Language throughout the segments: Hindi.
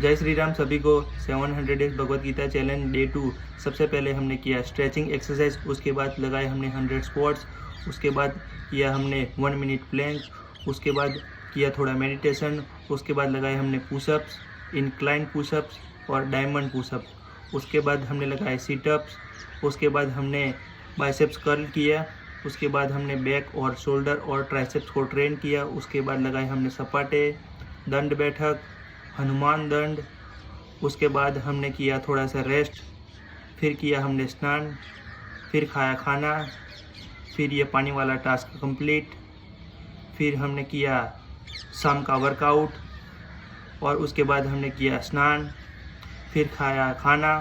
जय श्री राम सभी को। 700 days Bhagavad Gita challenge day 2। सबसे पहले हमने किया स्ट्रेचिंग एक्सरसाइज, उसके बाद लगाए हमने 100 स्क्वाट्स, उसके बाद किया हमने 1 मिनट प्लैंक, उसके बाद किया थोड़ा मेडिटेशन, उसके बाद लगाए हमने पुशअप्स, इंक्लाइन पुशअप्स और डायमंड पुशअप्स, उसके बाद हमने लगाए सीटअप्स, उसके बाद हमने बाइसेप्स कर्ल किया, उसके बाद हमने बैक और शोल्डर और ट्राइसेप्स को ट्रेन किया, उसके बाद लगाए हमने सपाटे, दंड बैठक, हनुमान दंड, उसके बाद हमने किया थोड़ा सा रेस्ट, फिर किया हमने स्नान, फिर खाया खाना, फिर ये पानी वाला टास्क कंप्लीट, फिर हमने किया शाम का वर्कआउट और उसके बाद हमने किया स्नान, फिर खाया खाना।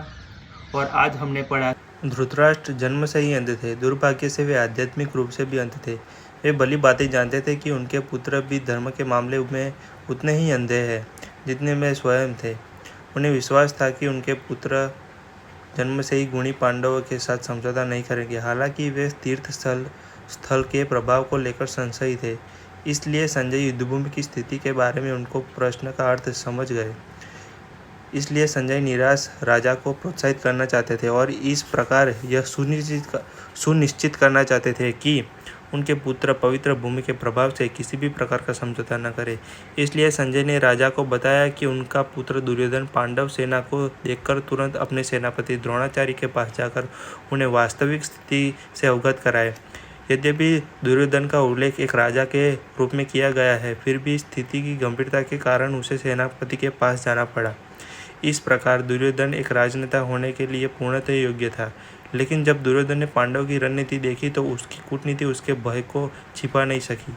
और आज हमने पढ़ा धृतराष्ट्र जन्म से ही अंध थे, दुर्भाग्य से वे आध्यात्मिक रूप से भी अंध थे। वे भली बातें जानते थे कि उनके पुत्र भी धर्म के मामले में उतने ही अंधे हैं जितने में स्वयं थे। उन्हें विश्वास था कि उनके पुत्र जन्म से ही गुणी पांडवों के साथ समझौता नहीं करेंगे। हालांकि वे तीर्थ स्थल के प्रभाव को लेकर संशयी थे, इसलिए संजय युद्धभूमि की स्थिति के बारे में उनको प्रश्न का अर्थ समझ गए। इसलिए संजय निराश राजा को प्रोत्साहित करना चाहते थे और इस प्रकार यह सुनिश्चित करना चाहते थे कि उनके पुत्र पवित्र भूमि के प्रभाव से किसी भी प्रकार का समझौता न करे। इसलिए संजय ने राजा को बताया कि उनका पुत्र दुर्योधन पांडव सेना को देखकर तुरंत अपने सेनापति द्रोणाचार्य के पास जाकर उन्हें वास्तविक स्थिति से अवगत कराए। यद्यपि दुर्योधन का उल्लेख एक राजा के रूप में किया गया है, फिर भी स्थिति की गंभीरता के कारण उसे सेनापति के पास जाना पड़ा। इस प्रकार दुर्योधन एक राजनेता होने के लिए पूर्णतः योग्य था। लेकिन जब दुर्योधन ने पांडव की रणनीति देखी तो उसकी कूटनीति उसके भय को छिपा नहीं सकी।